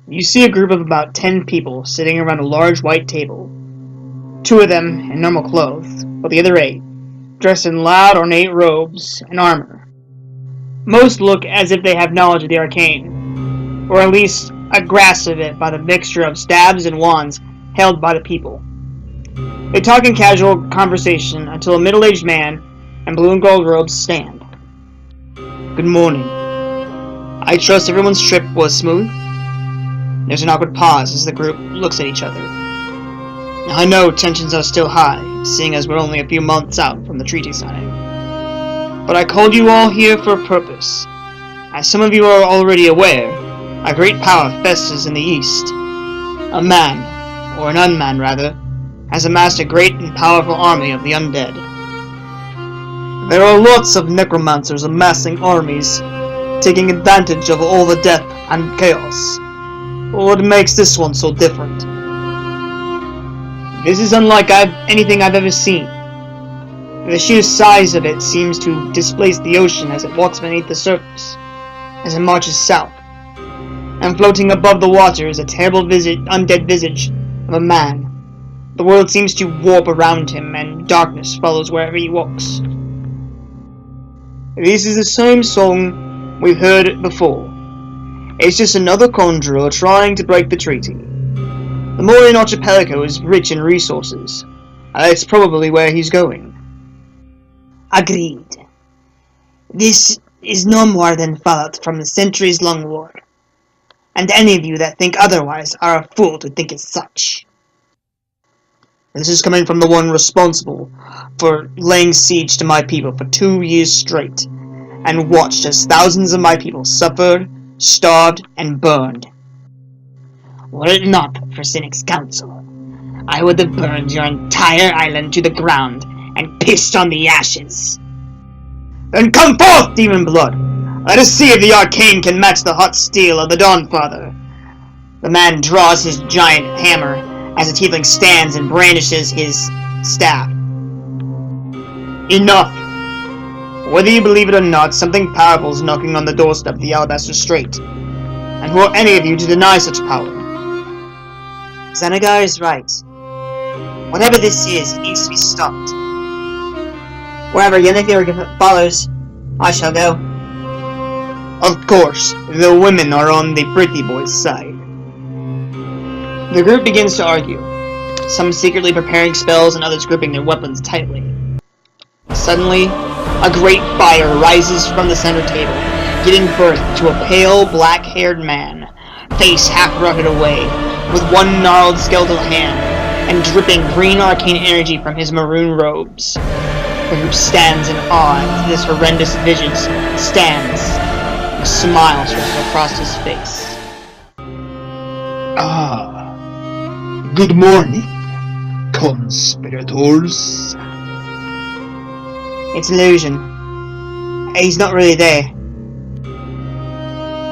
You see a group of about 10 people sitting around a large white table. 2 of them in normal clothes, while the other 8 dressed in loud, ornate robes and armor. Most look as if they have knowledge of the arcane, or at least a grasp of it by the mixture of stabs and wands held by the people. They talk in casual conversation until a middle-aged man in blue and gold robes stand. Good morning. I trust everyone's trip was smooth? There's an awkward pause as the group looks at each other. I know tensions are still high, seeing as we're only a few months out from the treaty signing. But I called you all here for a purpose. As some of you are already aware, a great power festers in the east. A man, or an unman rather, has amassed a great and powerful army of the undead. There are lots of necromancers amassing armies, taking advantage of all the death and chaos. What makes this one so different? This is unlike anything I've ever seen. The sheer size of it seems to displace the ocean as it walks beneath the surface, as it marches south. And floating above the water is a terrible undead visage of a man. The world seems to warp around him, and darkness follows wherever he walks. This is the same song we've heard before. It's just another conjurer trying to break the treaty. The Morian archipelago is rich in resources. It's probably where he's going. Agreed. This is no more than fallout from the centuries-long war. And any of you that think otherwise are a fool to think as such. This is coming from the one responsible for laying siege to my people for 2 years straight, and watched as thousands of my people suffered, starved, and burned. Were it not for Cynic's counsel, I would have burned your entire island to the ground and pissed on the ashes. Then come forth, demon blood! Let us see if the arcane can match the hot steel of the Dawnfather. The man draws his giant hammer as the tiefling stands and brandishes his staff. Enough! Whether you believe it or not, something powerful is knocking on the doorstep of the Alabaster Strait. And who are any of you to deny such power? Xanagar is right. Whatever this is, it needs to be stopped. Wherever Yennefer follows, I shall go. Of course, the women are on the pretty boy's side. The group begins to argue, some secretly preparing spells and others gripping their weapons tightly. Suddenly, a great fire rises from the center table, giving birth to a pale, black-haired man, face half rotted away, with one gnarled skeletal hand, and dripping green arcane energy from his maroon robes. The group stands in awe as this horrendous vision stands, a smile stretches across his face. Good morning, conspirators. It's illusion. He's not really there.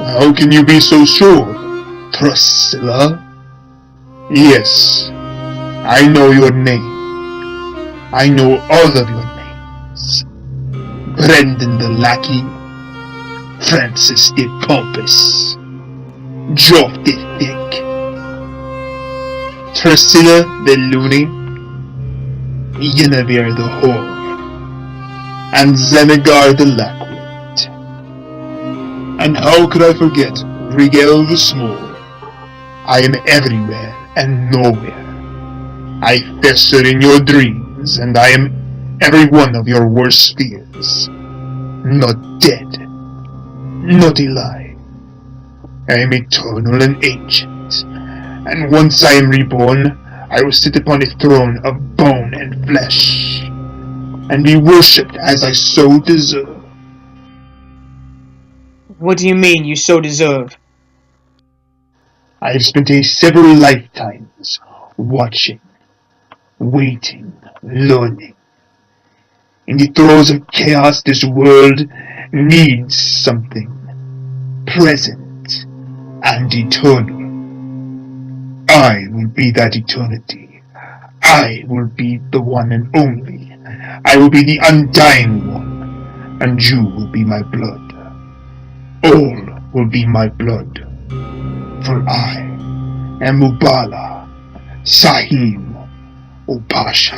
How can you be so sure, Priscilla? Yes, I know your name. I know all of your names. Brendan the Lackey, Francis the Pompous, Geoff the Thick, Priscilla the Loony, Yennefer the Whore, and Xanagar the Lackwit. And how could I forget Rigel the Small? I am everywhere and nowhere. I fester in your dreams, and I am every one of your worst fears. Not dead, not alive. I am eternal and ancient, and once I am reborn, I will sit upon a throne of bone and flesh, and be worshipped as I so deserve. What do you mean, you so deserve? I have spent several lifetimes watching, waiting, learning. In the throes of chaos, this world needs something present and eternal. I will be that eternity. I will be the one and only. I will be the undying one, and you will be my blood. All will be my blood. For I am Mubala Sahim Opasha.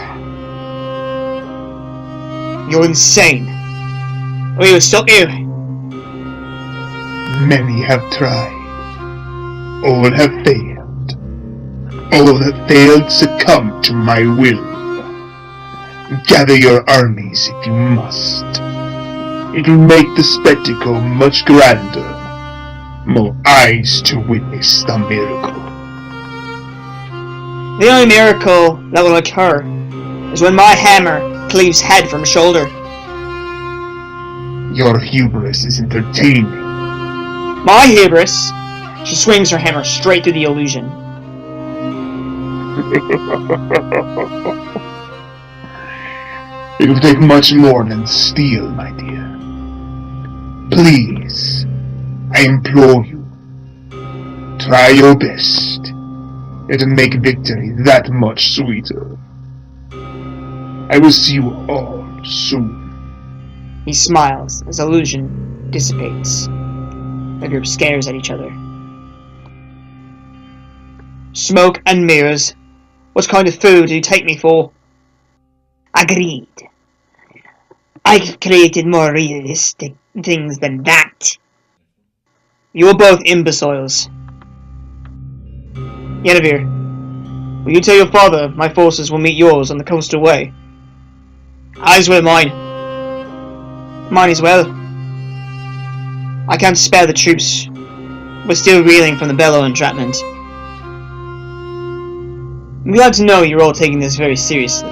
You're insane. We will stop you. Many have tried. All have failed. All have failed succumb to my will. Gather your armies if you must. It will make the spectacle much grander. More eyes to witness the miracle. The only miracle that will occur is when my hammer cleaves head from shoulder. Your hubris is entertaining. My hubris? She swings her hammer straight through the illusion. It will take much more than steel, my dear. Please, I implore you, try your best. It will make victory that much sweeter. I will see you all soon. He smiles as illusion dissipates. The group stares at each other. Smoke and mirrors. What kind of food do you take me for? Agreed. I've created more realistic things than that. You are both imbeciles. Yennefer, will you tell your father my forces will meet yours on the coastal way? As will mine. Mine as well. I can't spare the troops. We're still reeling from the Bellow entrapment. I'm glad to know you're all taking this very seriously.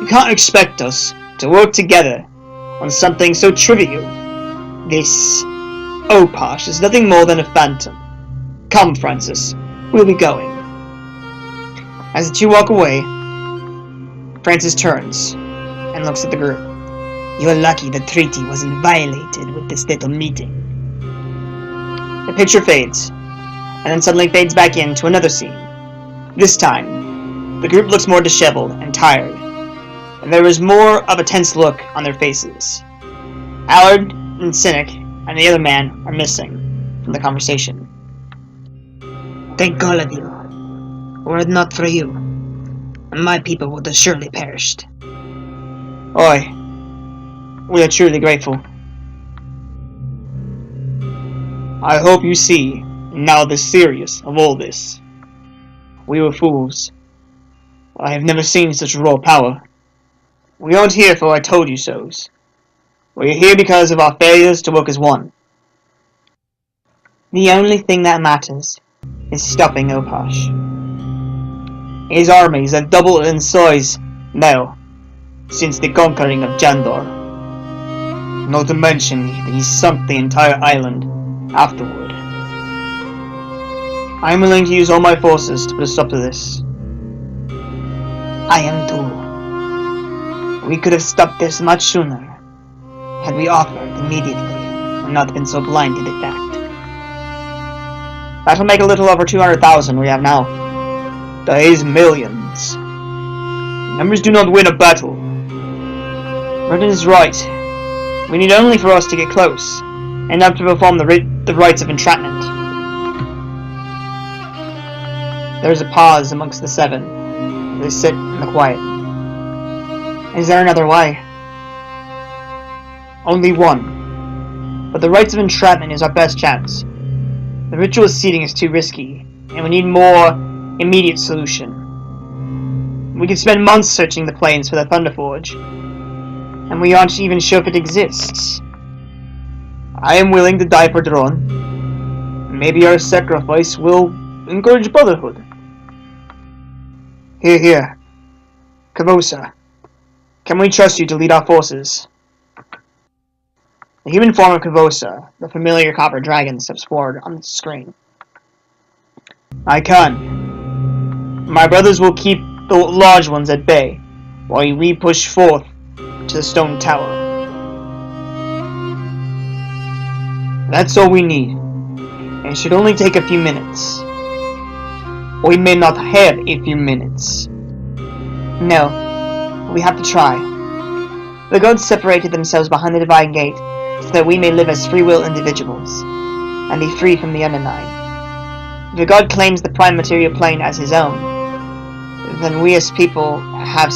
You can't expect us to work together on something so trivial. This Opash is nothing more than a phantom. Come, Francis, we'll be going. As the two walk away, Francis turns and looks at the group. You're lucky the treaty wasn't violated with this little meeting. The picture fades, and then suddenly fades back into another scene. This time, the group looks more disheveled and tired, and there is more of a tense look on their faces. Allard and Cynic and the other man are missing from the conversation. Thank all of you. Were it not for you, my people would have surely perished. Oi, we are truly grateful. I hope you see now the serious of all this. We were fools. I have never seen such raw power. We aren't here for I told you so's. We are here because of our failures to work as one. The only thing that matters is stopping Opash. His armies have doubled in size now, since the conquering of Jandor. Not to mention that he sunk the entire island afterward. I am willing to use all my forces to put a stop to this. I am too. We could have stopped this much sooner, had we offered immediately and not been so blind to the fact. That'll make a little over 200,000 we have now. That is millions. Numbers do not win a battle. Merton is right. We need only for us to get close, enough to perform the rites of entrapment. There is a pause amongst the seven. They sit in the quiet. Is there another way? Only one. But the rites of entrapment is our best chance. The ritual seeding is too risky, and we need more immediate solution. We could spend months searching the plains for the Thunderforge, and we aren't even sure if it exists. I am willing to die for Dron. Maybe our sacrifice will encourage brotherhood. Here. Kavosa, can we trust you to lead our forces? The human form of Kavosa, the familiar copper dragon, steps forward on the screen. I can. My brothers will keep the large ones at bay, while we push forth to the stone tower. That's all we need, and it should only take a few minutes. We may not have a few minutes. No, we have to try. The gods separated themselves behind the divine gate so that we may live as free will individuals. and be free from the Undying. If a god claims the prime material plane as his own, then we as people have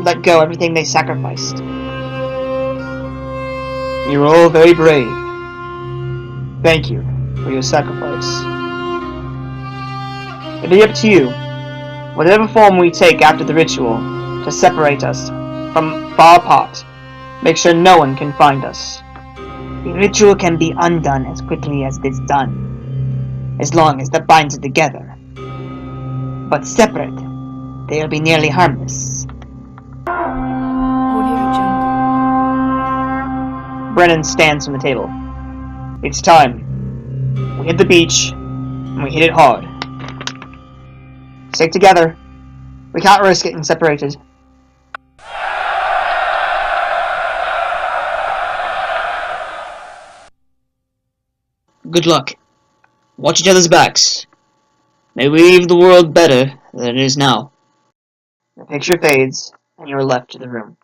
let go everything they sacrificed. You are all very brave. Thank you for your sacrifice. It'll be up to you, whatever form we take after the ritual, to separate us from far apart. Make sure no one can find us. The ritual can be undone as quickly as it is done, as long as that binds it together. But separate, they'll be nearly harmless. Brennan stands from the table. It's time. We hit the beach, and we hit it hard. Stick together. We can't risk getting separated. Good luck. Watch each other's backs. May we leave the world better than it is now. The picture fades, and you are left to the room.